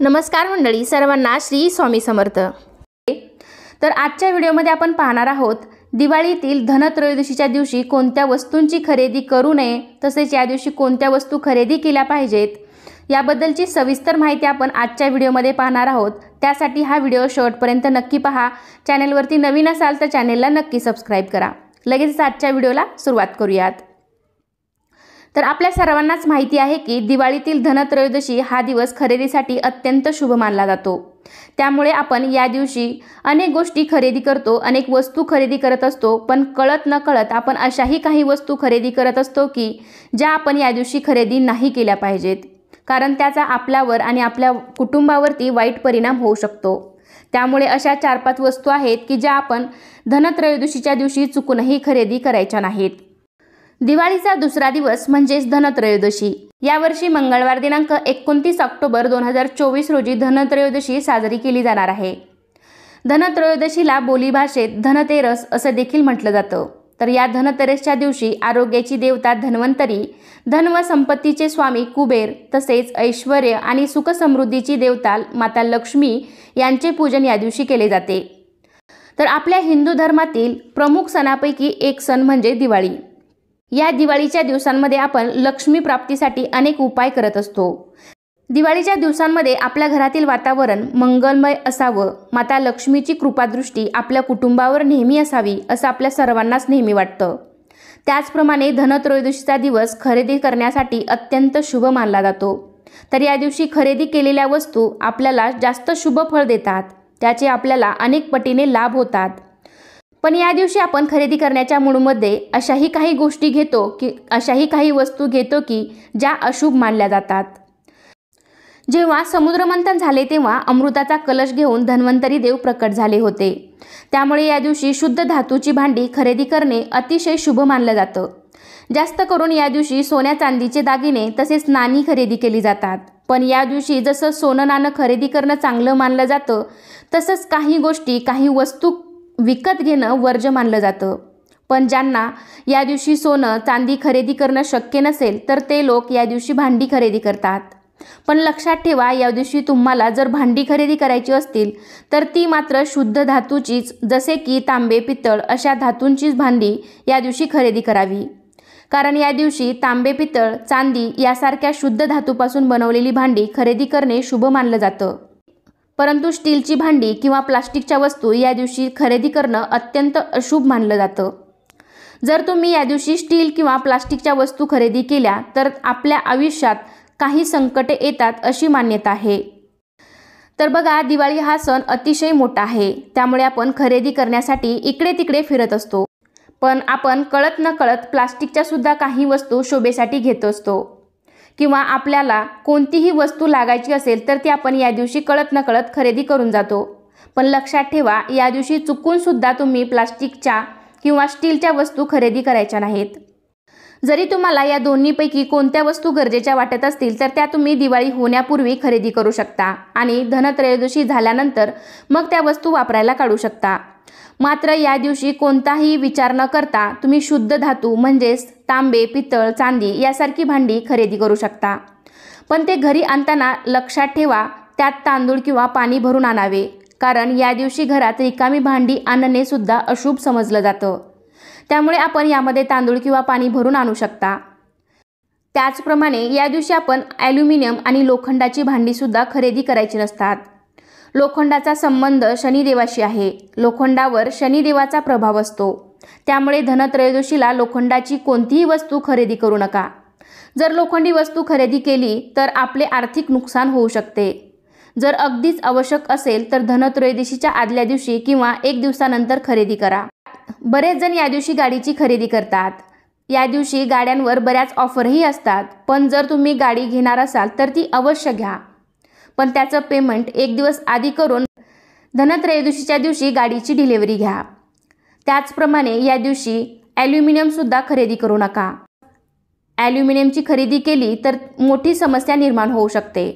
नमस्कार मंडळी, सर्वांना श्री स्वामी समर्थ। तर आजच्या व्हिडिओमध्ये आपण पाहणार आहोत दिवाळीतील धनत्रयोदशीच्या दिवशी कोणत्या वस्तूंची खरेदी करू नये, तसेच या दिवशी कोणत्या वस्तू खरेदी केल्या पाहिजेत याबद्दलची सविस्तर माहिती आपण आजच्या व्हिडिओमध्ये पाहणार आहोत। त्यासाठी हा व्हिडिओ शेवटपर्यंत नक्की पहा। चॅनलवरती नवीन असाल तर चॅनलला नक्की सबस्क्राइब करा। लगेच आजच्या व्हिडिओला सुरुवात करूयात। तर आपल्या सर्वांनाच माहिती आहे की दिवाळीतील धनत्रयोदशी हा दिवस खरेदीसाठी अत्यंत शुभ मानला जातो। त्यामुळे आपण या दिवशी अनेक गोष्टी खरेदी करतो, अनेक वस्तू खरेदी करत असतो, पण कळत नकळत आपण अशाही काही वस्तू खरेदी करत असतो की ज्या आपण या दिवशी खरेदी नाही केल्या पाहिजेत, कारण त्याचा आपल्यावर आणि आपल्या कुटुंबावरती वाईट परिणाम होऊ शकतो। त्यामुळे अशा 4-5 वस्तू आहेत की ज्या आपण धनत्रयोदशीच्या दिवशी चुकूनही खरेदी करायच्या नाहीत। दिवाळीचा दुसरा दिवस म्हणजेच धनत्रयोदशी। यावर्षी मंगळवार दिनांक 29 ऑक्टोबर 2024 रोजी धनत्रयोदशी साजरी केली जाणार आहे। धनत्रयोदशीला बोलीभाषेत धनतेरस असे देखील म्हटलं जातं। तर या धनतेरसच्या दिवशी आरोग्याची देवता धन्वंतरी, धन व संपत्तीचे स्वामी कुबेर, तसेच ऐश्वर्य आणि सुख समृद्धीची देवता माता लक्ष्मी यांचे पूजन या दिवशी केले जाते। तर आपल्या हिंदू धर्मातील प्रमुख सणापैकी एक सण म्हणजे दिवाळी। या दिवाळीच्या दिवसांमध्ये आपण लक्ष्मी प्राप्तीसाठी अनेक उपाय करत असतो। दिवाळीच्या दिवसांमध्ये आपल्या घरातील वातावरण मंगलमय असावं, माता लक्ष्मीची कृपादृष्टी आपल्या कुटुंबावर नेहमी असावी असं आपल्या सर्वांनाच नेहमी वाटतं। त्याचप्रमाणे धनत्रयोदशीचा दिवस खरेदी करण्यासाठी अत्यंत शुभ मानला जातो। तर या दिवशी खरेदी केलेल्या वस्तू आपल्याला जास्त शुभ फळ देतात, त्याचे आपल्याला अनेक पटीने लाभ होतात। पण या दिवशी आपण खरेदी करण्याच्या मूडमध्ये अशाही काही वस्तू घेतो की ज्या अशुभ मानल्या जातात। जेव्हा समुद्रमंथन झाले तेव्हा अमृताचा कलश घेऊन धन्वंतरी देव प्रकट झाले होते। त्यामुळे या दिवशी शुद्ध धातूची भांडी खरेदी करणे अतिशय शुभ मानलं जातं। जास्त करून या दिवशी सोन्या चांदीचे दागिने तसेच नाणी खरेदी केली जातात। पण या दिवशी जसं सोनं नाणं खरेदी करणं चांगलं मानलं जातं, तसंच काही वस्तू विकत घेणं वर्ज्य मानलं जातं। पण ज्यांना या दिवशी सोनं चांदी खरेदी करणं शक्य नसेल तर ते लोक या दिवशी भांडी खरेदी करतात। पण लक्षात ठेवा, या दिवशी तुम्हाला जर भांडी खरेदी करायची असतील तर ती मात्र शुद्ध धातूचीच, जसे की तांबे पितळ अशा धातूंचीच भांडी या दिवशी खरेदी करावी। कारण या दिवशी तांबे पितळ चांदी यासारख्या शुद्ध धातूपासून बनवलेली भांडी खरेदी करणे शुभ मानलं जातं। परंतु स्टीलची भांडी किंवा प्लास्टिकच्या वस्तू या दिवशी खरेदी करणं अत्यंत अशुभ मानलं जातं। जर तुम्ही या दिवशी स्टील किंवा प्लास्टिकच्या वस्तू खरेदी केल्या तर आपल्या आयुष्यात काही संकटे येतात अशी मान्यता आहे। तर बघा, दिवाळी हा सण अतिशय मोठा आहे, त्यामुळे आपण खरेदी करण्यासाठी इकडे तिकडे फिरत असतो। पण आपण कळत नकळत प्लास्टिकच्या सुद्धा काही वस्तू शोभेसाठी घेत असतो, किंवा आपल्याला कोणतीही वस्तू लागायची असेल तर ती आपण या दिवशी कळत नकळत खरेदी करून जातो। पण लक्षात ठेवा, या दिवशी चुकून सुद्धा तुम्ही प्लास्टिकच्या किंवा स्टीलच्या वस्तू खरेदी करायच्या नाहीत। जरी तुम्हाला या दोन्हीपैकी कोणत्या वस्तू गरजेच्या वाटत असतील तर त्या तुम्ही दिवाळी होण्यापूर्वी खरेदी करू शकता आणि धनत्रयोदशी झाल्यानंतर मग त्या वस्तू वापरायला काढू शकता। मात्र या दिवशी कोणताही विचार न करता तुम्ही शुद्ध धातू म्हणजेच तांबे पितळ चांदी यासारखी भांडी खरेदी करू शकता। पण ते घरी आणताना लक्षात ठेवा, त्यात तांदूळ किंवा पाणी भरून आणावे, कारण या दिवशी घरात रिकामी भांडी आणणे सुद्धा अशुभ समजलं जातं। त्यामुळे आपण यामध्ये तांदूळ किंवा पाणी भरून आणू शकता। त्याचप्रमाणे या दिवशी आपण ॲल्युमिनियम आणि लोखंडाची भांडी सुद्धा खरेदी करायची नसतात। लोखंडाचा संबंध शनिदेवाशी आहे। लोखंडावर शनिदेवाचा प्रभाव असतो। त्यामुळे धनत्रयोदशीला लोखंडाची कोणतीही वस्तू खरेदी करू नका। जर लोखंडी वस्तू खरेदी केली तर आपले आर्थिक नुकसान होऊ शकते। जर अगदीच आवश्यक असेल तर धनत्रयोदशीच्या आदल्या दिवशी किंवा 1 दिवसानंतर खरेदी करा। बरेच जण या दिवशी गाडीची खरेदी करतात। या दिवशी गाड्यांवर बऱ्याच ऑफरही असतात, पण जर तुम्ही गाडी घेणार असाल तर ती अवश्य घ्या, पण त्याचं पेमेंट 1 दिवस आधी करून धनत्रयोदशीच्या दिवशी गाडीची डिलिव्हरी घ्या। त्याचप्रमाणे या दिवशी ॲल्युमिनियम सुद्धा खरेदी करू नका। ॲल्युमिनियमची खरेदी केली तर मोठी समस्या निर्माण होऊ शकते।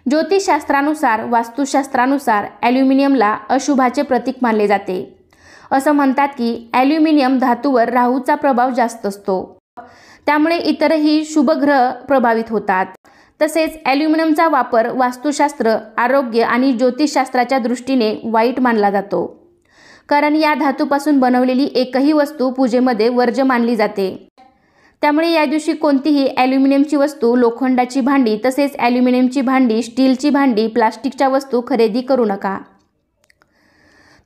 ज्योतिषशास्त्रानुसार, वास्तुशास्त्रानुसार ॲल्युमिनियमला अशुभाचे प्रतीक मानले जाते। असं म्हणतात की ॲल्युमिनियम धातूवर राहूचा प्रभाव जास्त असतो, त्यामुळे इतरही शुभ ग्रह प्रभावित होतात। तसेच ॲल्युमिनियमचा वापर वास्तुशास्त्र, आरोग्य आणि ज्योतिषशास्त्राच्या दृष्टीने वाईट मानला जातो, कारण या धातूपासून बनवलेली एकही वस्तू पूजेमध्ये वर्ज्य मानली जाते। त्यामुळे या दिवशी कोणतीही ॲल्युमिनियमची वस्तू, लोखंडाची भांडी, तसेच ॲल्युमिनियमची भांडी, स्टीलची भांडी, प्लास्टिकच्या वस्तू खरेदी करू नका।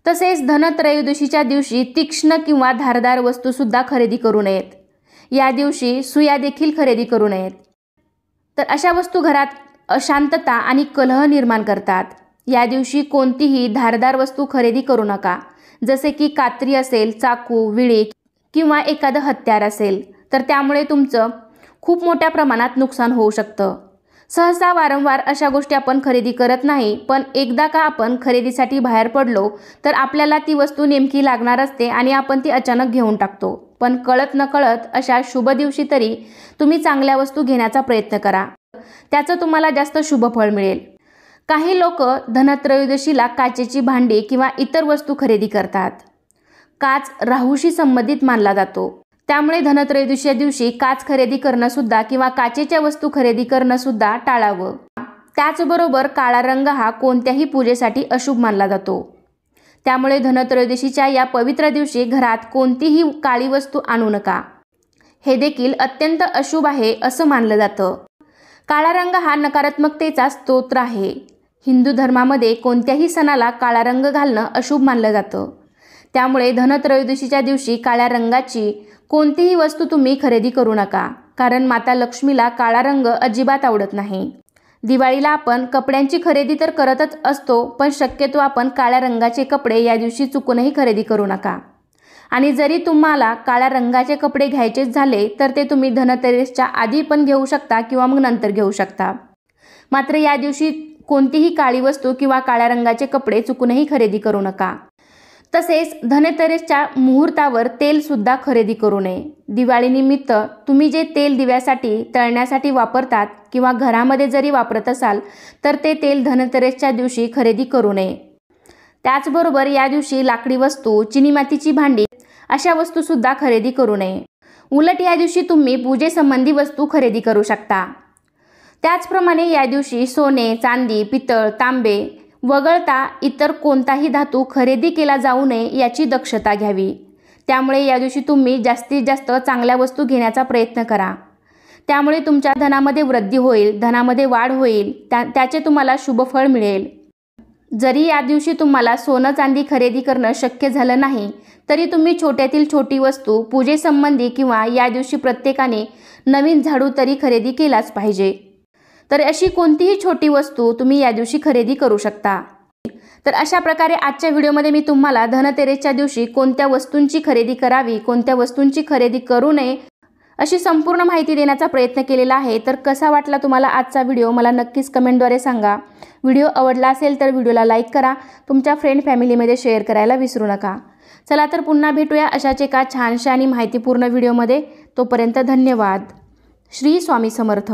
तसेच धनत्रयोदशीच्या दिवशी तीक्ष्ण किंवा धारदार वस्तूसुद्धा खरेदी करू नयेत। या दिवशी सुया देखील खरेदी करू नयेत, तर अशा वस्तू घरात अशांतता आणि कलह निर्माण करतात। या दिवशी कोणतीही धारदार वस्तू खरेदी करू नका, जसे की कात्री असेल, चाकू, विळी किंवा एखादं हत्यार असेल, तर त्यामुळे तुमचं खूप मोठ्या प्रमाणात नुकसान होऊ शकतं। सहसा वारंवार अशा गोष्टी आपण खरेदी करत नाही, पण एकदा का आपण खरेदीसाठी बाहेर पडलो तर आपल्याला ती वस्तू नेमकी लागणार असते आणि आपण ती अचानक घेऊन टाकतो। पण कळत नकळत अशा शुभ दिवशी तरी तुम्ही चांगल्या वस्तू घेण्याचा प्रयत्न करा, त्याचं तुम्हाला जास्त शुभ फळ मिळेल। काही लोक धनत्रयोदशीला काचेची भांडी किंवा इतर वस्तू खरेदी करतात। काच राहूशी संबंधित मानला जातो, त्यामुळे धनत्रयोदशीच्या दिवशी काच खरेदी करणं सुद्धा किंवा काचेच्या वस्तू खरेदी करणं सुद्धा टाळावं। त्याचबरोबर काळा रंग हा कोणत्याही पूजेसाठी अशुभ मानला जातो, त्यामुळे धनत्रयोदशीच्या या पवित्र दिवशी घरात कोणतीही काळी वस्तू आणू नका, हे देखील अत्यंत अशुभ आहे असं मानलं जातं। काळा रंग हा नकारात्मकतेचा स्तोत्र आहे। हिंदू धर्मामध्ये कोणत्याही सणाला काळा रंग घालणं अशुभ मानलं जातं, त्यामुळे धनत्रयोदशीच्या दिवशी काळ्या रंगाची कोणतीही वस्तू तुम्ही खरेदी करू नका, कारण माता लक्ष्मीला काळा रंग अजिबात आवडत नाही। दिवाळीला आपण कपड्यांची खरेदी तर करतच असतो, पण शक्यतो आपण काळ्या रंगाचे कपडे या दिवशी चुकूनही खरेदी करू नका। आणि जरी तुम्हाला काळ्या रंगाचे कपडे घ्यायचेच झाले तर ते तुम्ही धनतेरसच्या आधी पण घेऊ शकता किंवा मग नंतर घेऊ शकता। मात्र या दिवशी कोणतीही काळी वस्तू किंवा काळ्या रंगाचे कपडे चुकूनही खरेदी करू नका। तसेच धनतेरसच्या मुहूर्तावर तेल सुद्धा खरेदी करू नये। दिवाळीनिमित्त तुम्ही जे तेल दिव्यासाठी, तळण्यासाठी वापरतात किंवा घरामध्ये जरी वापरत असाल तर ते तेल धनतेरसच्या दिवशी खरेदी करू नये। त्याचबरोबर या दिवशी लाकडी वस्तू, चिनी मातीची भांडी अशा वस्तू सुद्धा खरेदी करू नये। उलट या दिवशी तुम्ही पूजेसंबंधी वस्तू खरेदी करू शकता। त्याचप्रमाणे या दिवशी सोने, चांदी, पितळ, तांबे वगळता इतर कोणताही धातू खरेदी केला जाऊ नये याची दक्षता घ्यावी। त्यामुळे या दिवशी तुम्ही जास्तीत जास्त चांगल्या वस्तू घेण्याचा प्रयत्न करा, त्यामुळे तुमच्या धनामध्ये वृद्धी होईल, धनामध्ये वाढ होईल, त्याचे तुम्हाला शुभ फळ मिळेल। जरी या दिवशी तुम्हाला सोनं चांदी खरेदी करणं शक्य झालं नाही तरी तुम्ही छोट्यातील छोटी वस्तू पूजेसंबंधी किंवा या दिवशी प्रत्येकाने नवीन झाडू तरी खरेदी केलाच पाहिजे। तर अशी कोणतीही छोटी वस्तू तुम्ही या दिवशी खरेदी करू शकता। तर अशा प्रकारे आजच्या व्हिडिओमध्ये मी तुम्हाला धनतेरसच्या दिवशी कोणत्या वस्तूंची खरेदी करावी, कोणत्या वस्तूंची खरेदी करू नये अशी संपूर्ण माहिती देण्याचा प्रयत्न केलेला आहे। तर कसा वाटला तुम्हाला आजचा व्हिडिओ मला नक्कीच कमेंटद्वारे सांगा। व्हिडिओ आवडला असेल तर व्हिडिओला लाईक करा, तुमच्या फ्रेंड फॅमिलीमध्ये शेअर करायला विसरू नका। चला तर पुन्हा भेटूया अशाच एका छानशा आणि माहितीपूर्ण व्हिडिओमध्ये। तोपर्यंत धन्यवाद। श्री स्वामी समर्थ।